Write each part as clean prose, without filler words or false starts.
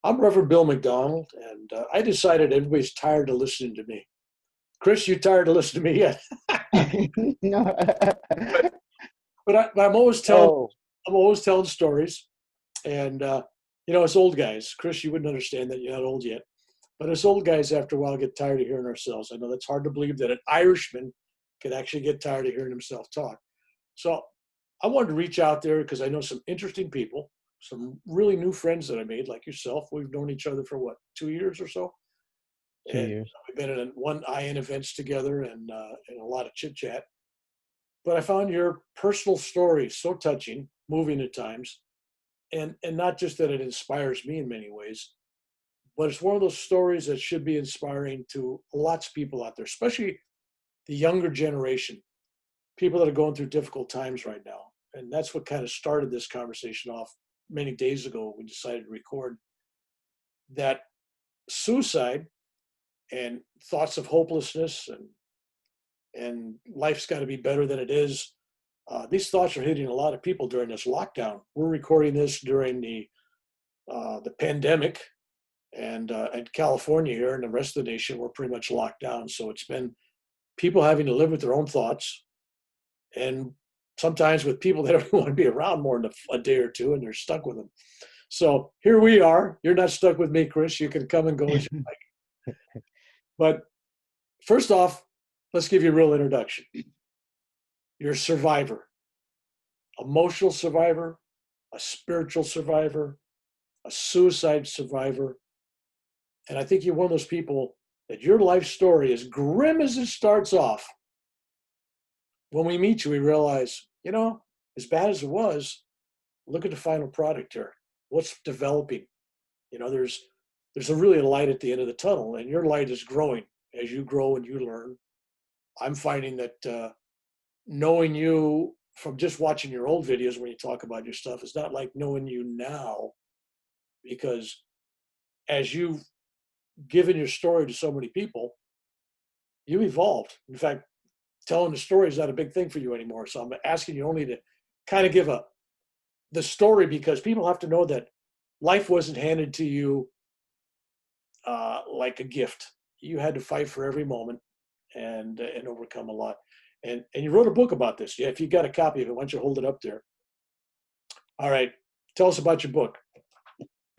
I'm Reverend Bill McDonald, and I decided everybody's tired of listening to me. Chris, you tired of listening to me yet? No. but but Oh, I'm always telling stories, and us old guys, Chris, you wouldn't understand that you're not old yet. But us old guys, after a while, get tired of hearing ourselves. I know that's hard to believe that an Irishman could actually get tired of hearing himself talk. So I wanted to reach out there because I know some interesting people, some really new friends that I made, like yourself. We've known each other for what, 2 years or so, 2 years. and we've been in one IN events together and a lot of chit chat. But I found your personal story so touching, moving at times, and not just that it inspires me in many ways, but it's one of those stories that should be inspiring to lots of people out there, especially the younger generation, people that are going through difficult times right now. And that's what kind of started this conversation off many days ago. We decided to record that suicide and thoughts of hopelessness and life's got to be better than it is. These thoughts are hitting a lot of people during this lockdown. We're recording this during the pandemic, and California here and the rest of the nation, we're pretty much locked down. So it's been people having to live with their own thoughts, and sometimes with people that don't want to be around more than a day or two, and they're stuck with them. So here we are. You're not stuck with me, Chris. You can come and go as you like. But first off, let's give you a real introduction. You're a survivor, emotional survivor, a spiritual survivor, a suicide survivor. And I think you're one of those people that your life story, as grim as it starts off, when we meet you, we realize, as bad as it was, look at the final product here. What's developing? There's a really light at the end of the tunnel, and your light is growing as you grow and you learn. I'm finding that knowing you from just watching your old videos when you talk about your stuff is not like knowing you now, because as you've given your story to so many people, you evolved. In fact, telling the story is not a big thing for you anymore. So I'm asking you only to kind of give the story, because people have to know that life wasn't handed to you like a gift. You had to fight for every moment and overcome a lot. And you wrote a book about this. Yeah, if you got a copy of it, why don't you hold it up there? All right, tell us about your book.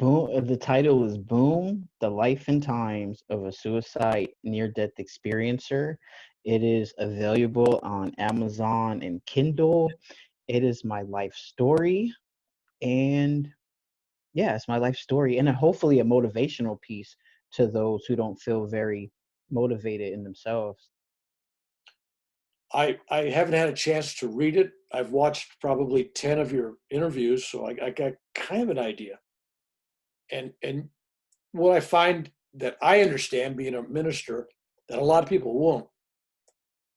Boom. The title is Boom, The Life and Times of a Suicide Near-Death Experiencer. It is available on Amazon and Kindle. It is my life story. And yeah, it's my life story. And hopefully a motivational piece to those who don't feel very motivated in themselves. I haven't had a chance to read it. I've watched probably 10 of your interviews, so I got kind of an idea. And what I find that I understand being a minister that a lot of people won't,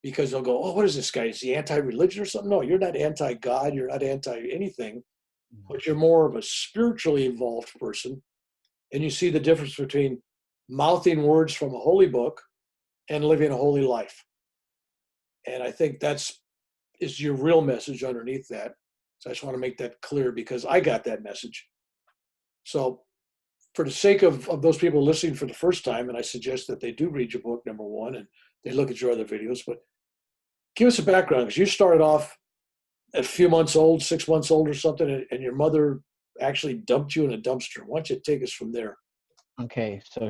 because they'll go, "Oh, what is this guy? Is he anti-religion or something?" No, you're not anti-God. You're not anti-anything, but you're more of a spiritually involved person. And you see the difference between mouthing words from a holy book and living a holy life. And I think is your real message underneath that. So I just want to make that clear because I got that message. So for the sake of those people listening for the first time, and I suggest that they do read your book, number one, and they look at your other videos, but give us a background, because you started off a few months old, 6 months old or something, and your mother actually dumped you in a dumpster. Why don't you take us from there? Okay, so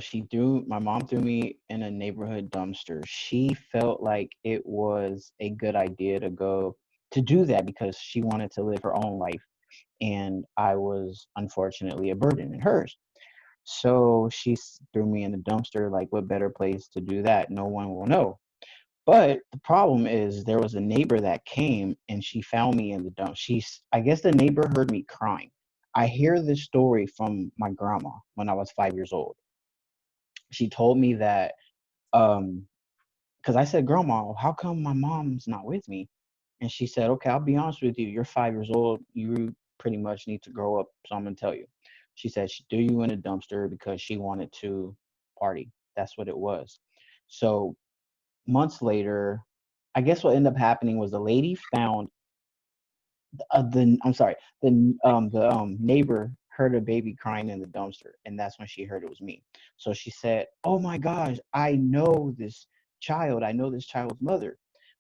my mom threw me in a neighborhood dumpster. She felt like it was a good idea to do that because she wanted to live her own life. And I was unfortunately a burden in hers. So she threw me in the dumpster. Like, what better place to do that? No one will know. But the problem is there was a neighbor that came and she found me in the dump. I guess the neighbor heard me crying. I hear this story from my grandma when I was 5 years old. She told me that, because I said, Grandma, how come my mom's not with me? And she said, okay, I'll be honest with you. You're 5 years old. You pretty much need to grow up. So I'm going to tell you. She said she threw you in a dumpster because she wanted to party. That's what it was. So months later, I guess what ended up happening was the lady found the neighbor heard a baby crying in the dumpster, and that's when she heard it was me. So she said, "Oh my gosh, I know this child. I know this child's mother."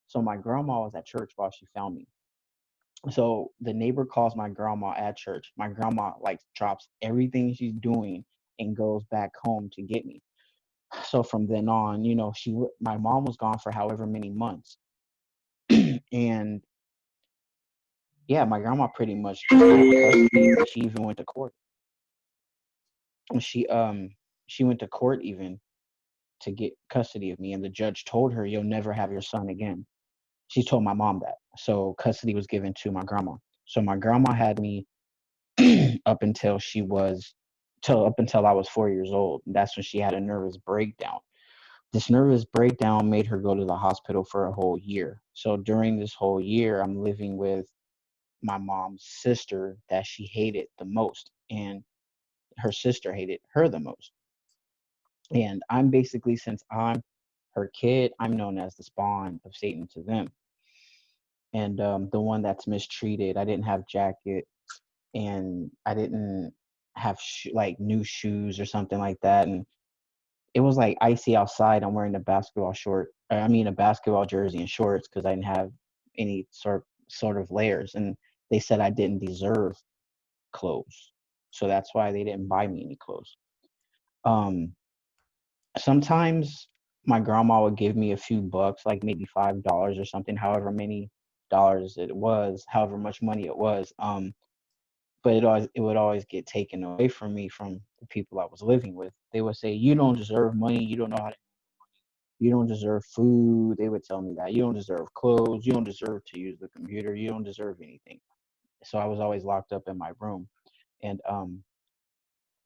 So my grandma was at church while she found me. So the neighbor calls my grandma at church. My grandma like drops everything she's doing and goes back home to get me. So from then on, my mom was gone for however many months, and yeah, my grandma pretty much just got custody. She even went to court. And she went to court even to get custody of me, and the judge told her, "You'll never have your son again." She told my mom that. So custody was given to my grandma. So my grandma had me up until she was till up until I was 4 years old. That's when she had a nervous breakdown. This nervous breakdown made her go to the hospital for a whole year. So during this whole year, I'm living with my mom's sister that she hated the most, and her sister hated her the most. And I'm basically, since I'm her kid, I'm known as the spawn of Satan to them. And the one that's mistreated. I didn't have jacket, and I didn't have like new shoes or something like that. And it was like icy outside. I'm wearing a basketball a basketball jersey and shorts because I didn't have any sort of layers. And they said I didn't deserve clothes, so that's why they didn't buy me any clothes. Um, Sometimes my grandma would give me a few bucks, like maybe $5 or something, however many dollars it was, however much money it was. But it would always get taken away from me from the people I was living with. They would say, "You don't deserve money. You don't know how to. You don't deserve food." They would tell me that you don't deserve clothes. You don't deserve to use the computer. You don't deserve anything. So I was always locked up in my room, and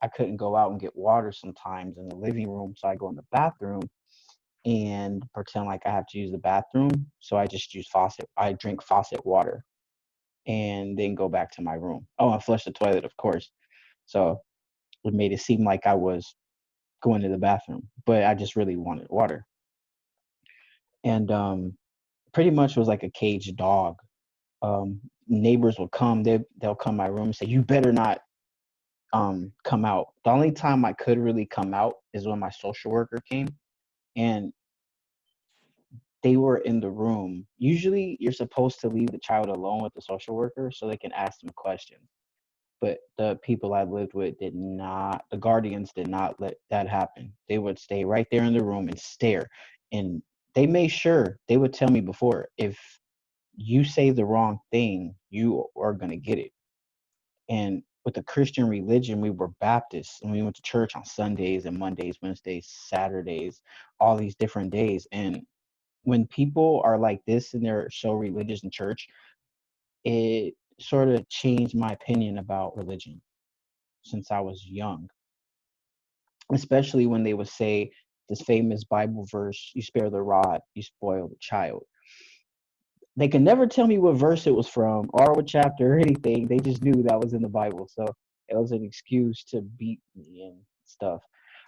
I couldn't go out and get water sometimes in the living room. So I go in the bathroom and pretend like I have to use the bathroom. So I just use faucet. I drink faucet water and then go back to my room. Oh, and flush the toilet, of course. So it made it seem like I was going to the bathroom, but I just really wanted water. And pretty much was like a caged dog. Neighbors will come, they'll come my room and say, "You better not come out." The only time I could really come out is when my social worker came, and they were in the room. Usually you're supposed to leave the child alone with the social worker so they can ask them questions. But the people I lived with did not, the guardians did not let that happen. They would stay right there in the room and stare. And they made sure, they would tell me before, if you say the wrong thing, you are going to get it. And with the Christian religion, we were Baptists, and we went to church on Sundays and Mondays, Wednesdays, Saturdays, all these different days. And when people are like this and they're so religious in church, it sort of changed my opinion about religion since I was young, especially when they would say this famous Bible verse, "You spare the rod, you spoil the child." They could never tell me what verse it was from or what chapter or anything. They just knew that was in the Bible. So it was an excuse to beat me and stuff.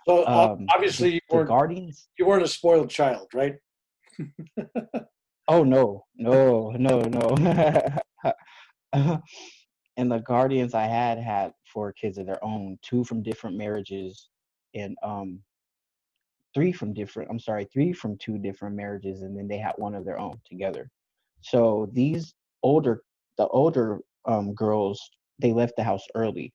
So The, obviously the Guardians. you weren't a spoiled child, right? Oh, no, no, no, no. And the guardians I had 4 kids of their own, two from different marriages, and three from 2 different marriages, and then they had one of their own together. So older, the older girls, they left the house early.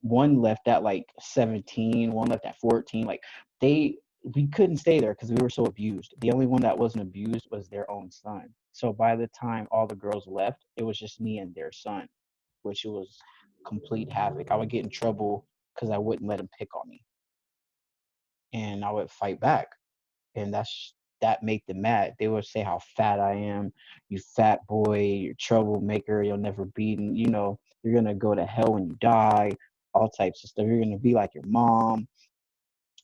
One left at like 17, one left at 14. Like they, we couldn't stay there because we were so abused. The only one that wasn't abused was their own son. So by the time all the girls left, it was just me and their son, which was complete havoc. I would get in trouble because I wouldn't let him pick on me, and I would fight back, and that made them mad. They would say how fat I am, "You fat boy, you're troublemaker, you'll never beat, and you're gonna go to hell when you die." All types of stuff. "You're gonna be like your mom,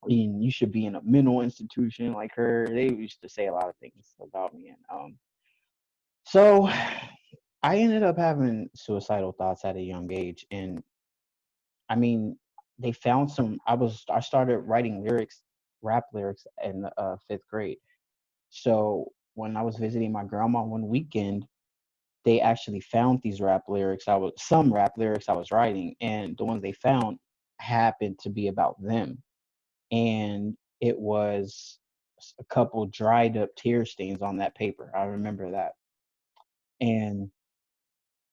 and you should be in a mental institution like her." They used to say a lot of things about me, and so I ended up having suicidal thoughts at a young age, and I mean, they found some. I started writing rap lyrics in the 5th grade. So when I was visiting my grandma one weekend, they actually found these some rap lyrics I was writing, and the ones they found happened to be about them. And it was a couple dried up tear stains on that paper. I remember that. And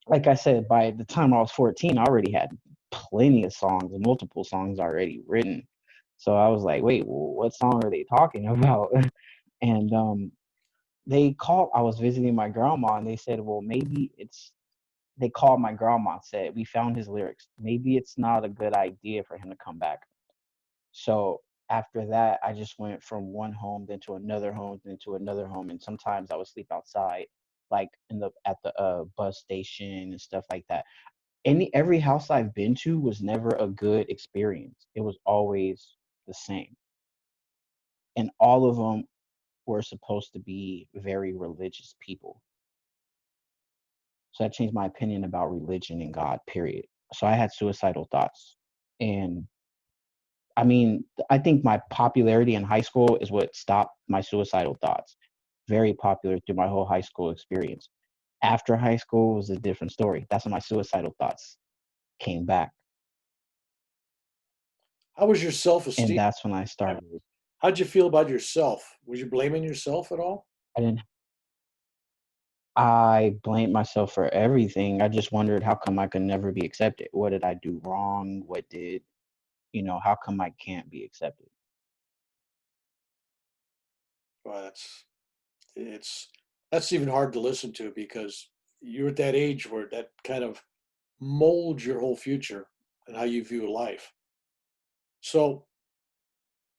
like I said, by the time I was 14, I already had plenty of songs, multiple songs already written. So I was like, wait, what song are they talking about? And I was visiting my grandma, and they said, well, they called my grandma and said, we found his lyrics. Maybe it's not a good idea for him to come back. So after that, I just went from one home, then to another home, then to another home. And sometimes I would sleep outside, like at the bus station and stuff like that. Every house I've been to was never a good experience. It was always the same. And all of them were supposed to be very religious people. So that changed my opinion about religion and God, period. So I had suicidal thoughts. And I mean, I think my popularity in high school is what stopped my suicidal thoughts. Very popular through my whole high school experience. After high school was a different story. That's when my suicidal thoughts came back. How was your And self-esteem? that's when I started. How'd you feel about yourself? Was you blaming yourself at all? I didn't I blamed myself for everything. I just wondered how come I could never be accepted? What did I do wrong? How come I can't be accepted? Well, it's that's even hard to listen to because you're at that age where that kind of molds your whole future and how you view life. So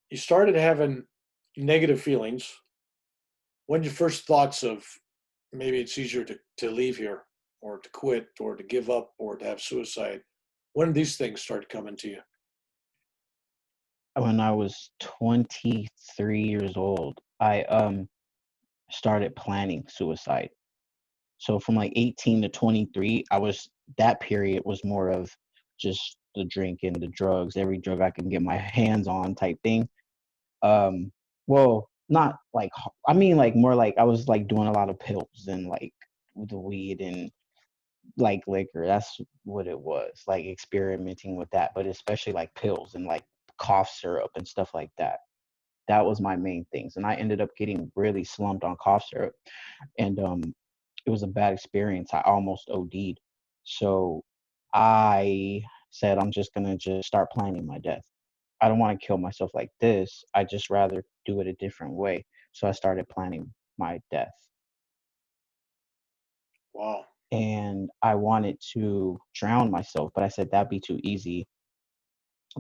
you started having negative feelings. When your first thoughts of maybe it's easier to leave here or to quit or to give up or to have suicide, when did these things start coming to you? When I was 23 years old, I started planning suicide. So from like 18 to 23, that period was more of just the drinking, the drugs, every drug I can get my hands on type thing. Um, well, not like I mean like more like I was like doing a lot of pills and like the weed and like liquor. That's what it was, like experimenting with that, but especially like pills and like cough syrup and stuff like that. That was my main things, and I ended up getting really slumped on cough syrup, and it was a bad experience. I almost OD'd. So I said, I'm just gonna just start planning my death. I don't want to kill myself like this. I just rather do it a different way. So I started planning my death. Wow. And I wanted to drown myself, but I said that'd be too easy.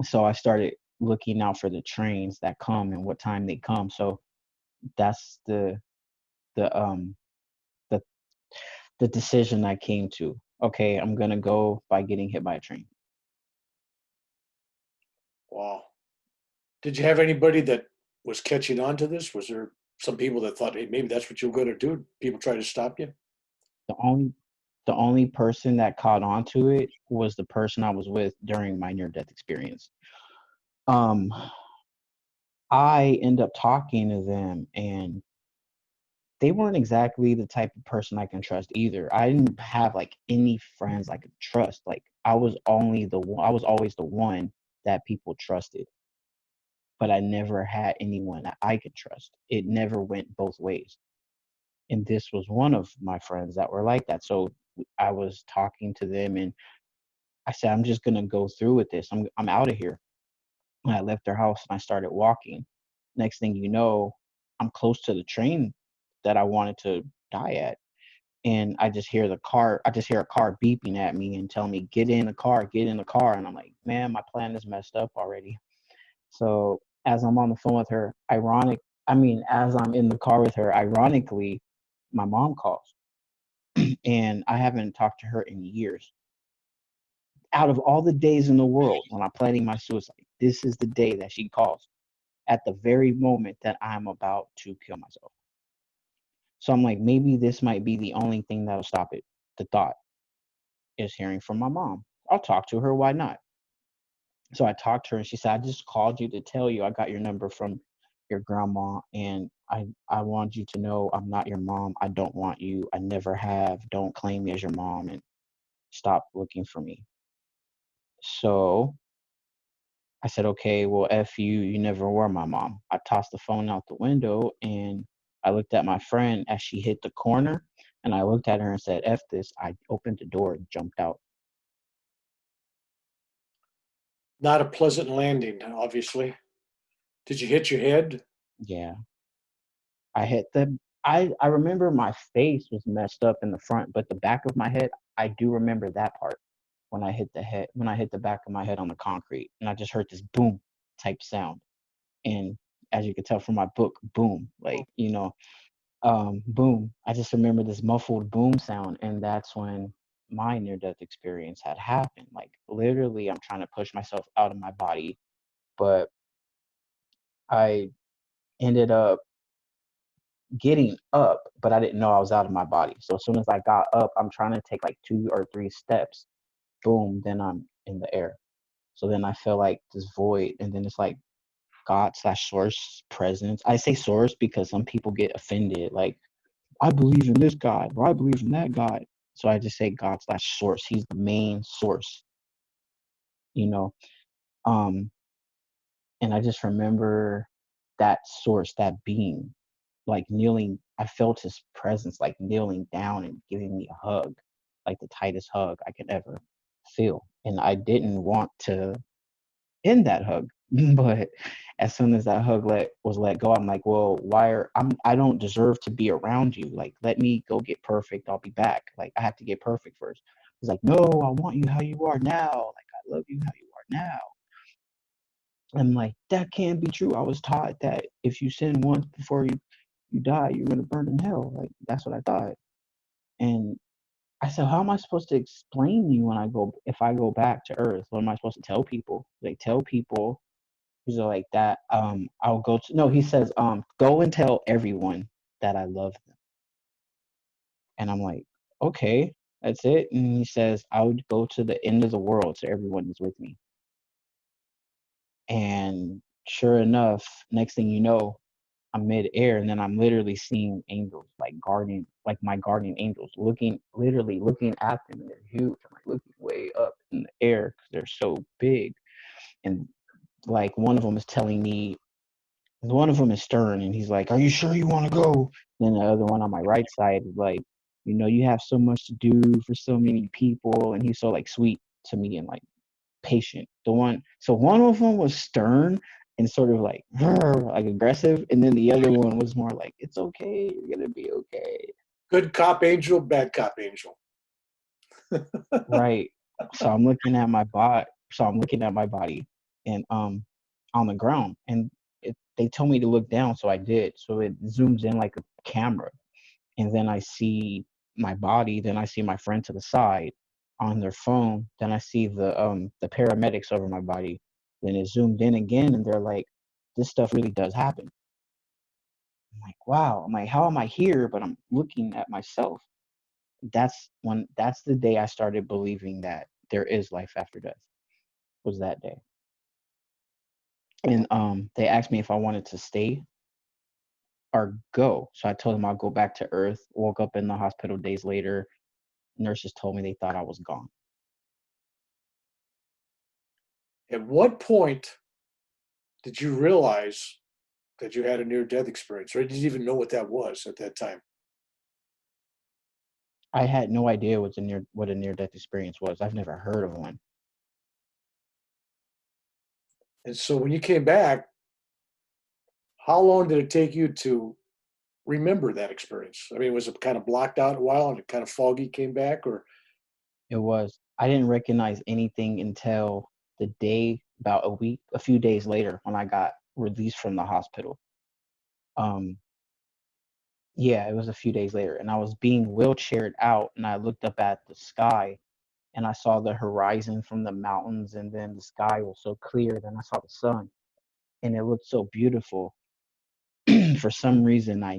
So I started looking out for the trains that come and what time they come. So that's the the the decision I came to. Okay, I'm gonna go by getting hit by a train. Wow. Did you have anybody that was catching on to this? Was there some people that thought, hey, maybe that's what you're going to do? People try to stop you? The only person that caught on to it was the person I was with during my near death experience. Um, I end up talking to them, and they weren't exactly the type of person I can trust either. I didn't have like any friends I could trust. Like I was always the one that people trusted, but I never had anyone that I could trust. It never went both ways. And this was one of my friends that were like that. So I was talking to them, and I said, I'm just gonna go through with this. I'm out of here. And I left their house and I started walking. Next thing you know, I'm close to the train that I wanted to die at. And I just hear a car beeping at me and telling me, get in the car, get in the car. And I'm like, man, my plan is messed up already. So as I'm on the phone with her, as I'm in the car with her, ironically, my mom calls and I haven't talked to her in years. Out of all the days in the world when I'm planning my suicide, this is the day that she calls at the very moment that I'm about to kill myself. So I'm like, maybe this might be the only thing that'll stop it. The thought is hearing from my mom. I'll talk to her. Why not? So I talked to her and she said, I just called you to tell you I got your number from your grandma, and I want you to know I'm not your mom. I don't want you. I never have. Don't claim me as your mom and stop looking for me. So I said, okay, well, F you, you never were my mom. I tossed the phone out the window and I looked at my friend as she hit the corner and I looked at her and said, F this. I opened the door and jumped out. Not a pleasant landing, obviously. Did you hit your head? Yeah. I hit the I remember my face was messed up in the front, but the back of my head, I do remember that part when I hit the back of my head on the concrete and I just heard this boom type sound. And as you could tell from my book, boom, like, boom. I just remember this muffled boom sound, and that's when my near death experience had happened. Like literally, I'm trying to push myself out of my body, but I ended up getting up, but I didn't know I was out of my body. So as soon as I got up, I'm trying to take like 2 or 3 steps. Boom, then I'm in the air. So then I feel like this void, and then it's like God slash source presence. I say source because some people get offended, like I believe in this God or I believe in that God. So I just say God slash source. He's the main source, you know. Um, and I just remember that source, that being, like kneeling. I felt his presence, like kneeling down and giving me a hug, like the tightest hug I could ever feel. And I didn't want to in that hug. But as soon as that hug was let go, I'm like, well, I don't deserve to be around you. Like, let me go get perfect. I'll be back. Like, I have to get perfect first. He's like, no, I want you how you are now. Like, I love you how you are now. I'm like, that can't be true. I was taught that if you sin once before you die, you're gonna burn in hell. Like, that's what I thought. And I said, how am I supposed to explain you when if I go back to Earth? What am I supposed to tell people? Like, tell people. He's like that. I'll go to no. He says, go and tell everyone that I love them. And I'm like, okay, that's it. And he says, I would go to the end of the world so everyone is with me. And sure enough, next thing you know, I'm mid-air, and then I'm literally seeing angels, like my guardian angels, literally looking at them, and they're huge. I'm like looking way up in the air because they're so big, and like one of them is stern, and he's like, "Are you sure you want to go?" Then the other one on my right side is like, you have so much to do for so many people, and he's so like sweet to me and like patient. So one of them was stern and sort of like like aggressive, and then the other one was more like, "It's okay, you're gonna be okay." Good cop angel, bad cop angel. Right. So I'm looking at my bot. So I'm looking at my body, and on the ground, and they told me to look down, so I did. So it zooms in like a camera, and then I see my body. Then I see my friend to the side on their phone. Then I see the paramedics over my body. Then it zoomed in again, and they're like, "This stuff really does happen." I'm like, "Wow." I'm like, "How am I here?" But I'm looking at myself. That's the day I started believing that there is life after death. Was that day. And they asked me if I wanted to stay or go. So I told them I'll go back to Earth. Woke up in the hospital days later. Nurses told me they thought I was gone. At what point did you realize that you had a near death experience, or did you even know what that was at that time? I had no idea what a near death experience was. I've never heard of one. And so when you came back, how long did it take you to remember that experience? I mean, was it kind of blocked out a while and it kind of foggy came back, or It was. I didn't recognize anything until the day, about a few days later, when I got released from the hospital. Um, yeah, it was a few days later, and I was being wheelchaired out, and I looked up at the sky, and I saw the horizon from the mountains, and then the sky was so clear. Then I saw the sun, and it looked so beautiful. For some reason, I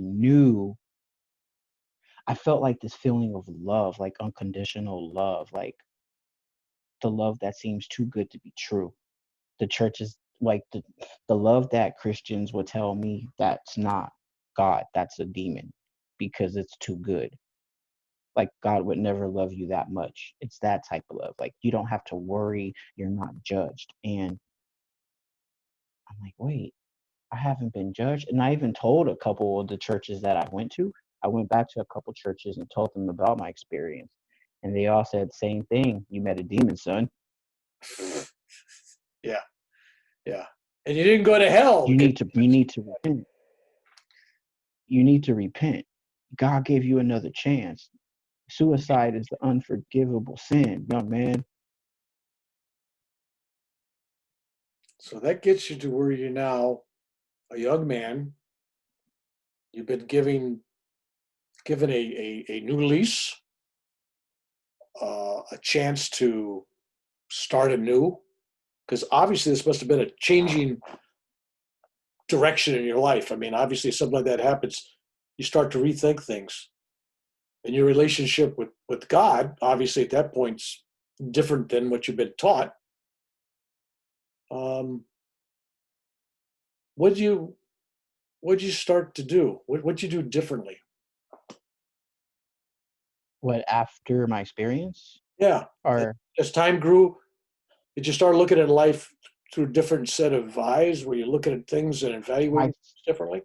felt like this feeling of love, like unconditional love, like the love that seems too good to be true. The churches like the love that Christians would tell me, that's not God, that's a demon, because it's too good. Like God would never love you that much. It's that type of love. Like you don't have to worry, you're not judged. And I'm like, wait, I haven't been judged. And I even told a couple of the churches that I went to. I went back to a couple churches and told them about my experience. And they all said the same thing. You met a demon, son. Yeah, yeah. And you didn't go to hell. You need to repent. You need to repent. God gave you another chance. Suicide is the unforgivable sin, young man. So that gets you to where you're now a young man. You've been given a new lease, a chance to start anew. Because obviously this must have been a changing direction in your life. I mean, obviously something like that happens, you start to rethink things. And your relationship with God, obviously at that point's different than what you've been taught. Um, what you what'd you start to do? What'd you do differently? What, after my experience? Yeah, Or as time grew, did you start looking at life through a different set of eyes? Were you looking at things and evaluating my things differently?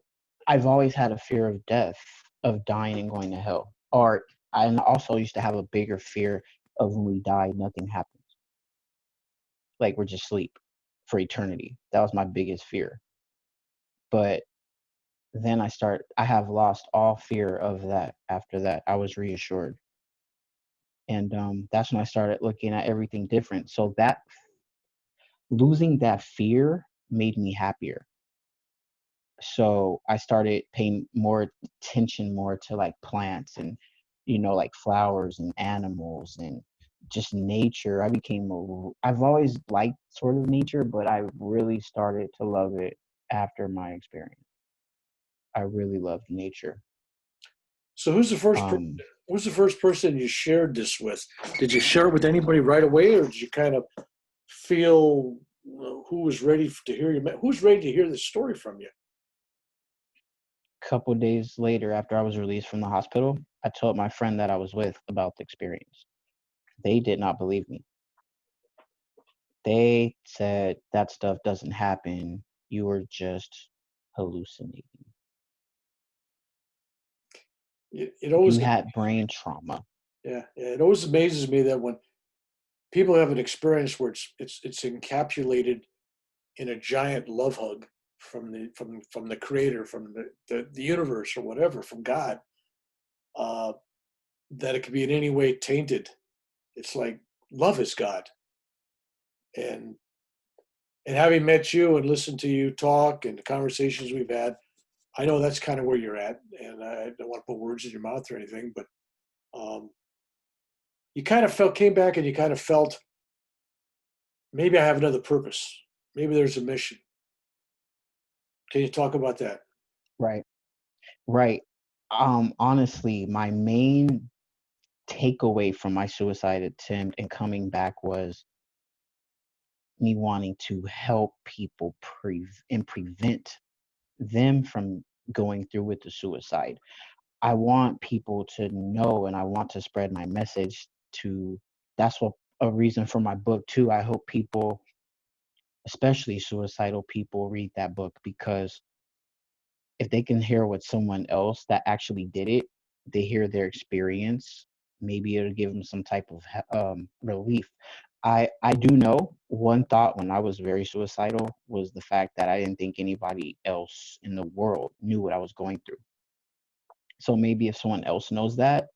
I've always had a fear of death, of dying and going to hell. Or I also used to have a bigger fear of when we die, nothing happens. Like we're just asleep for eternity. That was my biggest fear. But then I have lost all fear of that after that. I was reassured. And that's when I started looking at everything different. So that losing that fear made me happier. So I started paying more attention more to like plants and like flowers and animals and just nature. I've always liked sort of nature, but I really started to love it after my experience. I really loved nature. So Um, who's the first person you shared this with? Did you share it with anybody right away, or did you kind of feel who was ready to hear you? Who's ready to hear this story from you? Couple days later, after I was released from the hospital, I told my friend that I was with about the experience. They did not believe me. They said that stuff doesn't happen. You were just hallucinating. It You always, had brain trauma. yeah, it always amazes me that when people have an experience where it's encapsulated in a giant love hug from the creator, from the universe or whatever, from God, uh, that it could be in any way tainted. It's like love is God. And having met you and listened to you talk and the conversations we've had, I know that's kind of where you're at. And I don't want to put words in your mouth or anything, but um, you kind of came back and you kind of felt maybe I have another purpose. Maybe there's a mission. Can you talk about that? Right. Right. Honestly, my main takeaway from my suicide attempt and coming back was me wanting to help people and prevent them from going through with the suicide. I want people to know and I want to spread my message to that's what a reason for my book too. I hope people, especially suicidal people, read that book because if they can hear what someone else that actually did it, they hear their experience, maybe it'll give them some type of relief. I do know one thought when I was very suicidal was the fact that I didn't think anybody else in the world knew what I was going through. So maybe if someone else knows that,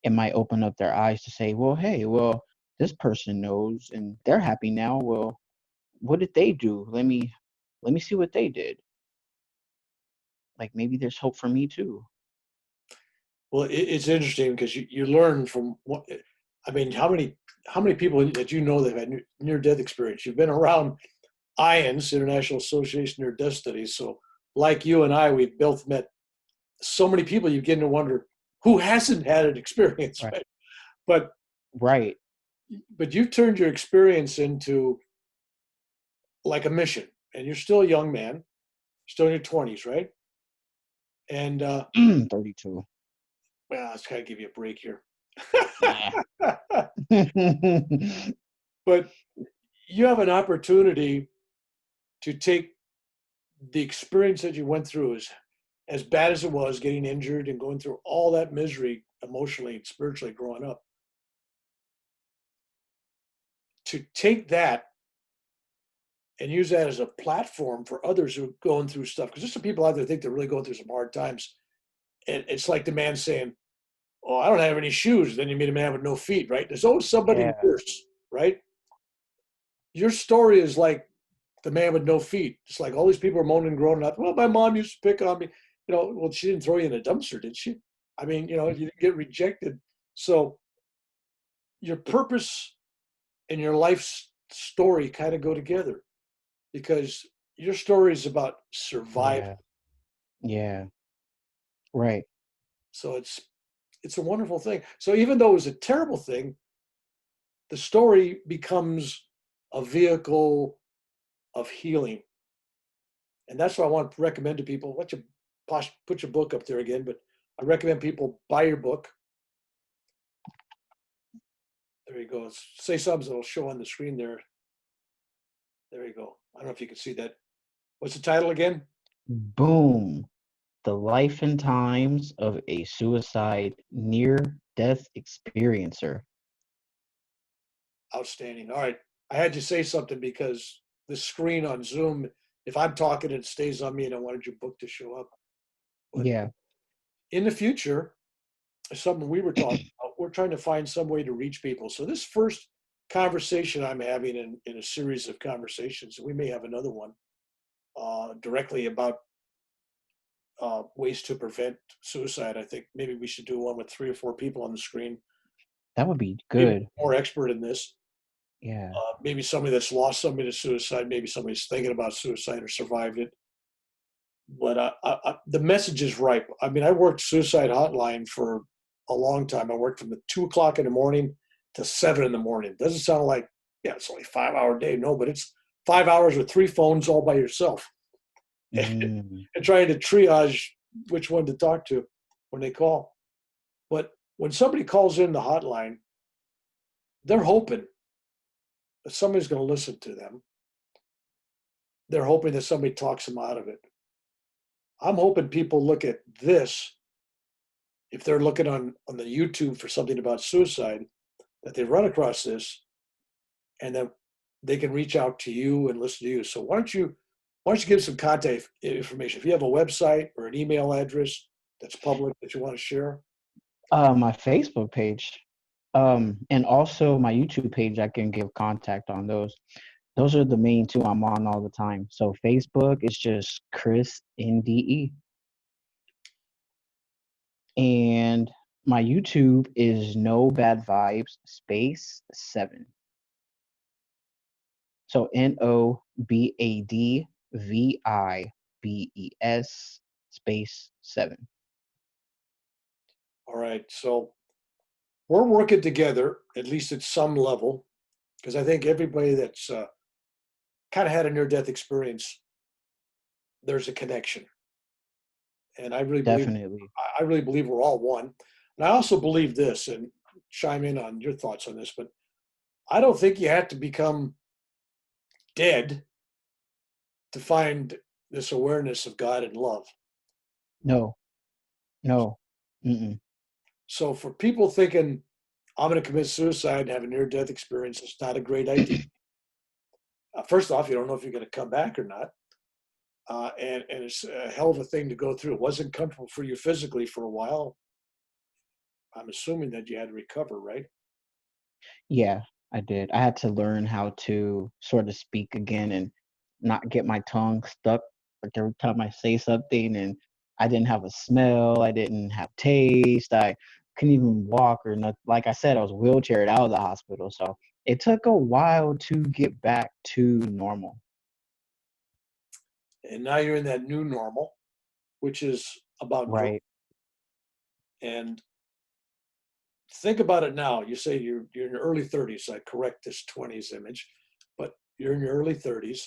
it might open up their eyes to say, well, hey, well, this person knows and they're happy now. Well, what did they do? Let me see what they did. Like maybe there's hope for me too. Well, it's interesting because you learn from what, I mean, how many people that you know that have had near death experience? You've been around IANS, International Association Near Death Studies. So, like you and I, we've both met so many people. You begin to wonder who hasn't had an experience, Right. right? But Right. you've turned your experience into like a mission. and you're still a young man, still in your 20s, right? And 32. well, let's kind of give you a break here. Nah. But you have an opportunity to take the experience that you went through, as bad as it was, getting injured and going through all that misery emotionally and spiritually growing up, to take that and use that as a platform for others who are going through stuff. Because there's some people out there think they're really going through some hard times. And it's like the man saying, "Oh, I don't have any shoes." Then you meet a man with no feet, right? There's always somebody Yeah. worse, right? Your story is like the man with no feet. It's like all these people are moaning and groaning out. Well, my mom used to pick on me. Well, she didn't throw you in a dumpster, did she? I mean, you didn't get rejected. So your purpose and your life's story kind of go together, because your story is about survival. Yeah. Yeah. Right. So it's a wonderful thing. So even though it was a terrible thing, the story becomes a vehicle of healing. And that's what I want to recommend to people. Let you put your book up there again, but I recommend people buy your book. There you go. Say something that'll show on the screen there. There you go. I don't know if you can see that. What's the title again? Boom. The life and times of a suicide near-death experiencer. Outstanding. All right. I had you say something because the screen on Zoom, if I'm talking, it stays on me, and I wanted your book to show up. But Yeah. in the future, something we were talking about, we're trying to find some way to reach people. So this first conversation I'm having in a series of conversations, we may have another one directly about ways to prevent suicide. I think maybe we should do one with 3 or 4 people on the screen, That would be maybe good. more expert in this. Yeah. Maybe somebody that's lost somebody to suicide, maybe somebody's thinking about suicide or survived it. But the message is ripe. I mean, I worked suicide hotline for a long time. I worked from the 2 o'clock in the morning to 7 in the morning. Doesn't sound like, yeah, it's only a 5 hour day. No, but it's 5 hours with 3 phones all by yourself Mm. and trying to triage which one to talk to when they call. But when somebody calls in the hotline, they're hoping that somebody's going to listen to them. They're hoping that somebody talks them out of it. I'm hoping people look at this, if they're looking on the YouTube for something about suicide, that they run across this, and then they can reach out to you and listen to you. So why don't you give some contact information? If you have a website or an email address that's public that you want to share. My Facebook page. And also my YouTube page, I can give contact on those. Those are the main two I'm on all the time. So Facebook is just Chris NDE. And my YouTube is No Bad Vibes space 7. So NOBADVIBES space 7. All right. So we're working together, at least at some level, because I think everybody that's kind of had a near-death experience, there's a connection. And Definitely. I really believe we're all one. And I also believe this, and chime in on your thoughts on this, but I don't think you have to become dead to find this awareness of God and love. No, no. Mm-mm. So for people thinking, I'm going to commit suicide and have a near death experience, it's not a great idea. First off, you don't know if you're going to come back or not. And it's a hell of a thing to go through. It wasn't comfortable for you physically for a while. I'm assuming that you had to recover, right? Yeah, I did. I had to learn how to sort of speak again and not get my tongue stuck like every time I say something. And I didn't have a smell. I didn't have taste. I couldn't even walk or not. Like I said, I was wheelchaired out of the hospital. So it took a while to get back to normal. And now you're in that new normal, which is about growth. Right. And think about it now. You say you're in your early 30s. I correct this 20s image, but you're in your early 30s.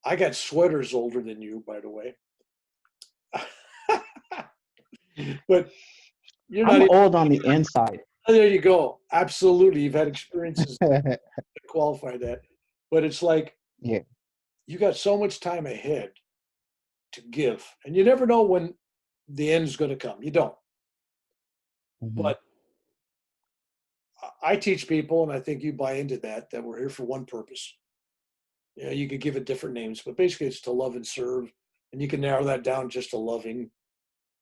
I got sweaters older than you, by the way. But you're not I'm even, old on the inside. there you go. Absolutely. You've had experiences that qualify that. But it's like Yeah. you got so much time ahead to give. And you never know when the end is going to come. You don't. Hmm. But I teach people, and I think you buy into that, that we're here for one purpose. You know, you could give it different names, but basically it's to love and serve. And you can narrow that down just to loving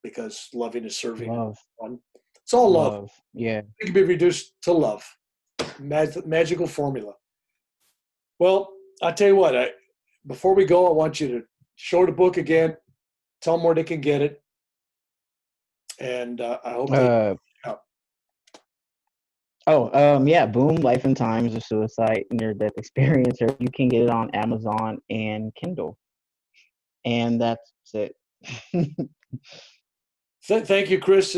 because loving is serving and Love, one. It's all love. love. Yeah. It can be reduced to love. Magical formula. Well, I'll tell you what, before we go, I want you to show the book again, tell them where they can get it. And I hope they Uh, out. yeah. Boom, Life and Times of Suicide, Near-Death Experience. Or you can get it on Amazon and Kindle. And that's it. Thank you, Chris.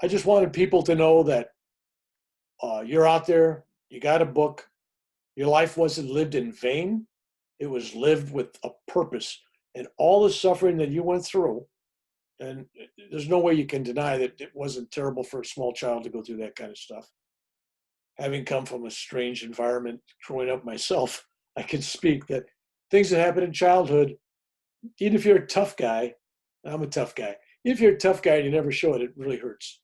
I just wanted people to know that you're out there, you got a book, your life wasn't lived in vain, it was lived with a purpose. And all the suffering that you went through, and there's no way you can deny that it wasn't terrible for a small child to go through that kind of stuff. Having come from a strange environment growing up myself, I can speak that things that happen in childhood, even if you're a tough guy, I'm a tough guy. If you're a tough guy and you never show it, it really hurts.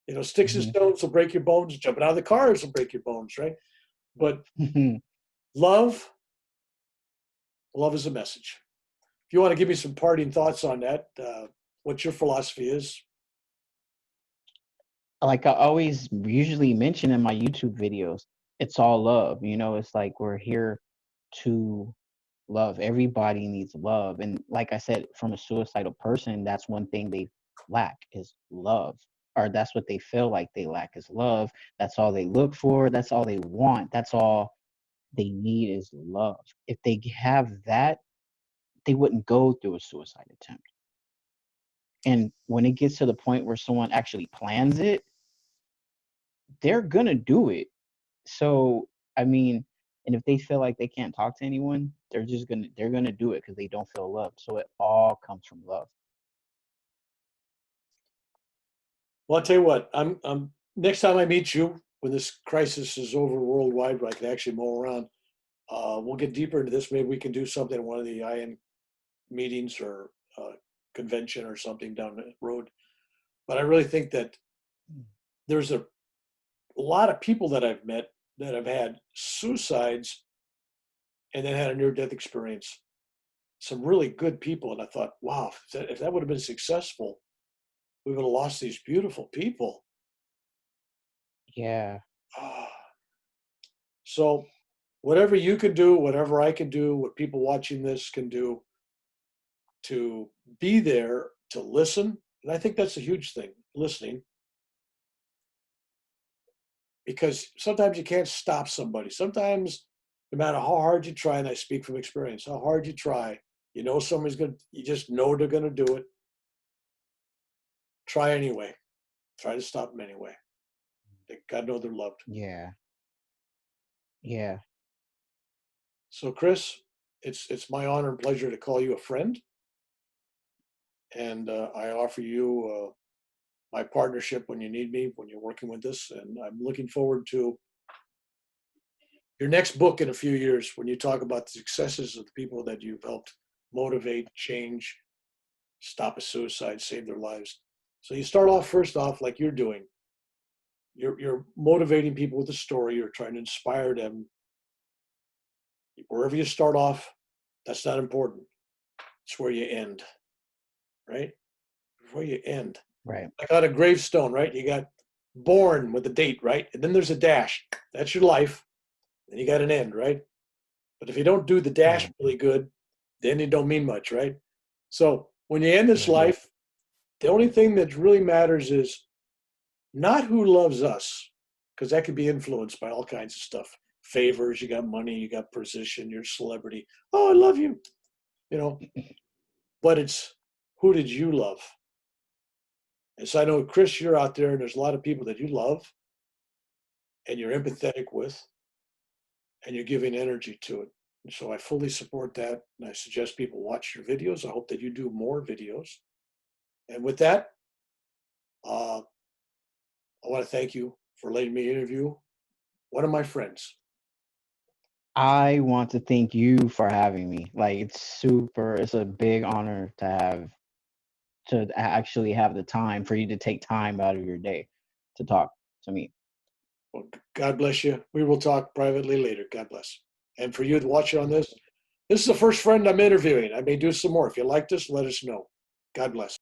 You know, sticks and Mhm. stones will break your bones. Jumping out of the cars will break your bones, right? But love, love is a message. If you want to give me some parting thoughts on that, what your philosophy is. Like I always usually mention in my YouTube videos, it's all love. It's like we're here to love. Everybody needs love. And like I said, from a suicidal person, that's one thing they lack is love. Or that's what they feel like they lack is love. That's all they look for. That's all they want. That's all they need is love. If they have that, they wouldn't go through a suicide attempt. And when it gets to the point where someone actually plans it, they're gonna do it. So, I mean, and if they feel like they can't talk to anyone, they're gonna do it because they don't feel loved. So it all comes from love. Well, I'll tell you what, I'm next time I meet you, when this crisis is over worldwide, where I can actually mow around, we'll get deeper into this. Maybe we can do something at one of the IN meetings or convention or something down the road. But I really think that there's a lot of people that I've met that have had suicides and then had a near death experience. Some really good people. And I thought, wow, if that would have been successful, we would have lost these beautiful people. Yeah. Ah. So, whatever you can do, whatever I can do, what people watching this can do to be there to listen. And I think that's a huge thing, listening, because sometimes you can't stop somebody. Sometimes, no matter how hard you try, and I speak from experience, how hard you try, you know somebody's going to, you just know they're going to do it. Try anyway. Try to stop them anyway. They God know they're loved. Yeah. Yeah. So, Chris, it's my honor and pleasure to call you a friend, and I offer you my partnership when you need me, when you're working with this, and I'm looking forward to your next book in a few years when you talk about the successes of the people that you've helped motivate, change, stop a suicide, save their lives. So you start off first off like you're doing. You're motivating people with a story. You're trying to inspire them. Wherever you start off, that's not important. It's where you end, right? Where you end. Right. Like on a gravestone, right? You got born with a date, right? And then there's a dash. That's your life. Then you got an end, right? But if you don't do the dash Right. really good, then it don't mean much, right? So when you end this Right. life, the only thing that really matters is not who loves us, because that could be influenced by all kinds of stuff. Favors, you got money, you got position, you're a celebrity. Oh, I love you, you know. But it's who did you love? And so I know, Chris, you're out there, and there's a lot of people that you love and you're empathetic with, and you're giving energy to it. And so I fully support that. And I suggest people watch your videos. I hope that you do more videos. And with that, uh, I want to thank you for letting me interview one of my friends. I want to thank you for having me. Like it's a big honor to actually have the time for you to take time out of your day to talk to me. Well, God bless you. We will talk privately later. God bless. And for you to watch on this, this is the first friend I'm interviewing. I may do some more. If you like this, let us know. God bless.